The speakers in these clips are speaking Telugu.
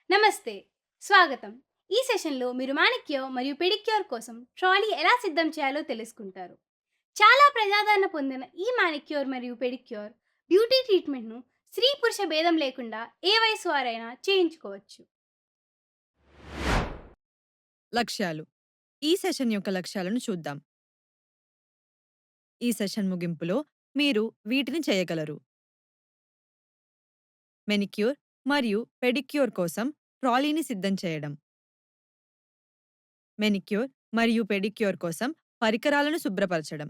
నమస్తే. స్వాగతం. ఈ సెషన్‌లో మీరు మానిక్యూర్ మరియు పెడిక్యూర్ కోసం ట్రాలీ ఎలా సిద్ధం చేయాలో తెలుసుకుంటారు. చాలా ప్రజాదరణ పొందిన ఈ మానిక్యూర్ మరియు పెడిక్యూర్ బ్యూటీ ట్రీట్మెంట్‌ను స్త్రీ, పురుష భేదం లేకుండా ఏ వయసు వారైనా చేయించుకోవచ్చు. లక్ష్యాలు. ఈ సెషన్ యొక్క లక్ష్యాలను చూద్దాం. ఈ సెషన్ ముగింపులో మీరు వీటిని చేయగలరు. మెనిక్యూర్ మరియు పెడిక్యూర్ కోసం ట్రాలీని సిద్ధం చేయడం. మెనిక్యూర్ మరియు పెడిక్యూర్ కోసం పరికరాలను శుభ్రపరచడం.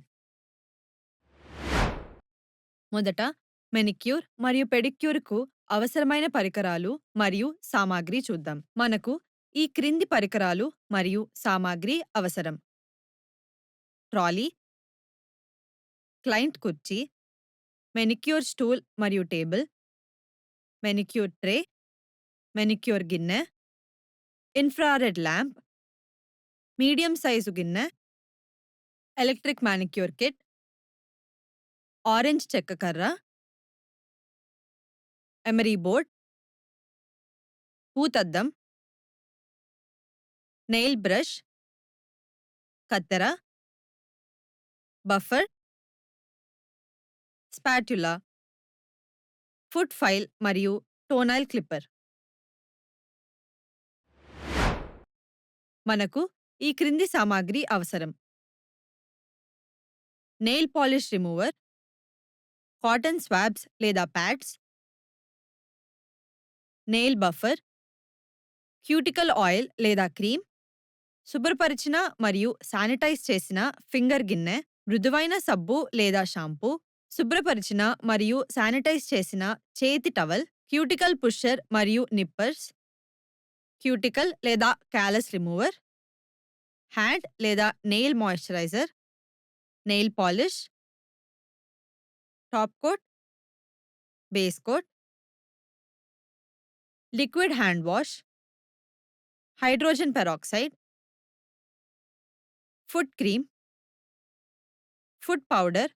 మొదట మెనిక్యూర్ మరియు పెడిక్యూర్‌కు అవసరమైన పరికరాలు మరియు సామాగ్రి చూద్దాం. మనకు ఈ క్రింది పరికరాలు మరియు సామాగ్రి అవసరం. ట్రాలీ, క్లయింట్ కుర్చీ, మెనిక్యూర్ స్టూల్ మరియు టేబుల్, మెనిక్యూర్ ట్రే, మెనిక్యూర్ గిన్నె, ఇన్‌ఫ్రారెడ్ ల్యాంప్, మీడియం సైజు గిన్నె, ఎలక్ట్రిక్ మానిక్యూర్ కిట్, ఆరెంజ్ చెక్క కర్ర, ఎమరీ బోర్డ్, పూతద్దం, నెయిల్ బ్రష్, కత్తెర, బఫర్, స్పాట్యులా, ఫుట్ ఫైల్ మరియు టోనైల్ క్లిప్పర్. మనకు ఈ క్రింది సామాగ్రి అవసరం. Nail polish remover, cotton swabs లేదా pads, nail buffer, cuticle oil లేదా క్రీమ్, శుభ్రపరిచిన మరియు శానిటైజ్ చేసిన ఫింగర్ గిన్నె, మృదువైన సబ్బు లేదా షాంపూ, శుభ్రపరిచిన మరియు శానిటైజ్ చేసిన చేతి టవల్, క్యూటికల్ పుషర్ మరియు నిప్పర్స్, క్యూటికల్ లేదా క్యాలస్ రిమూవర్, హ్యాండ్ లేదా nail moisturiser, nail polish, top coat, base coat, liquid hand wash, hydrogen peroxide, foot cream, foot powder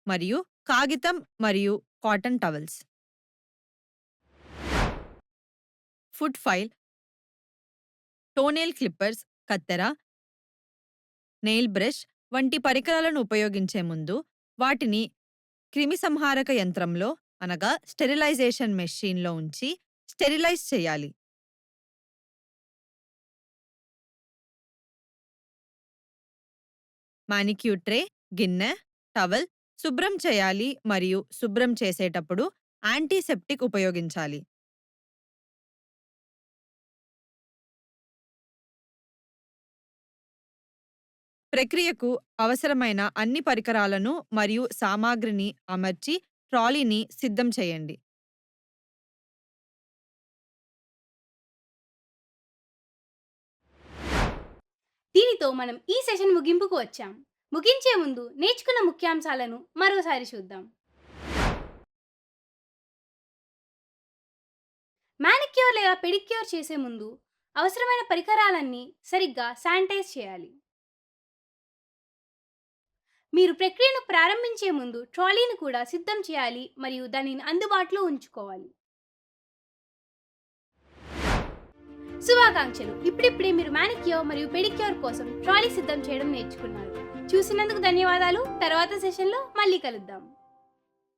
మరియు కాగితం మరియు cotton towels. Foot file, toenail clippers, కత్తెర, నెయిల్ బ్రష్ వంటి పరికరాలను ఉపయోగించే ముందు వాటిని క్రిమిసంహారక యంత్రంలో అనగా స్టెరిలైజేషన్ మెషీన్‌లో ఉంచి స్టెరిలైజ్ చేయాలి. మానిక్యూర్ ట్రే, గిన్నె, టవల్ శుభ్రం చేయాలి మరియు శుభ్రం చేసేటప్పుడు యాంటీసెప్టిక్ ఉపయోగించాలి. ప్రక్రియకు అవసరమైన అన్ని పరికరాలను మరియు సామాగ్రిని అమర్చి ట్రాలీని సిద్ధం చేయండి. దీనితో మనం ఈ సెషన్ ముగింపుకు వచ్చాం. ముగించే ముందు నేర్చుకున్న ముఖ్యాంశాలను మరోసారి చూద్దాం. మానిక్యూర్ లేదా పెడిక్యూర్ చేసే ముందు అవసరమైన పరికరాలన్నీ సరిగ్గా శానిటైజ్ చేయాలి. మీరు ప్రక్రియను ప్రారంభించే ముందు ట్రాలీని కూడా సిద్ధం చేయాలి మరియు దానిని అందుబాటులో ఉంచుకోవాలి. శుభాకాంక్షలు. ఇప్పుడిప్పుడే మీరు మానిక్యూర్ మరియు పెడిక్యూర్ కోసం ట్రాలీ సిద్ధం చేయడం నేర్చుకున్నారు. చూసినందుకు ధన్యవాదాలు. తర్వాత సెషన్లో మళ్ళీ కలుద్దాం.